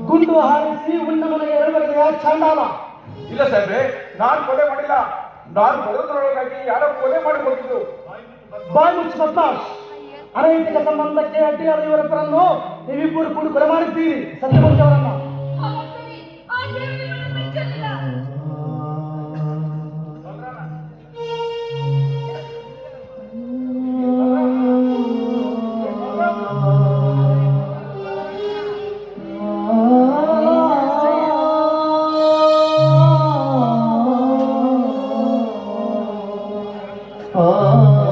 ಗುಂಡು ಹಾರಿಸಿ ಉಂಡ ಮನೆಗೆ ಎರಡನೆಯ ಚಾಂಡಾಲ. ಇಲ್ಲ ಸಾಹೇಬ್ರೆ, ನಾನು ಕೊಲೆ ಮಾಡಿಲ್ಲ. ನಾನು ಬರೋದ್ರೊಳಗಾಗಿ ಯಾರೋ ಕೊಲೆ ಮಾಡಿ ಹೋಗಿದ್ದು. ಬಾಯಿ ಮುಚ್ಚಿ ಬದ್ಮಾಶ್. ಅನೈತಿಕ ಸಂಬಂಧಕ್ಕೆ ಅಡ್ಡಿಯಾದ ಇವರೊಬ್ಬರನ್ನು ನೀವಿಬ್ಬರು ಕೂಡ ಕೊಲೆ ಮಾಡಿದ್ದೀರಿ. ಸತ್ಯವಂತವರನ್ನ Oh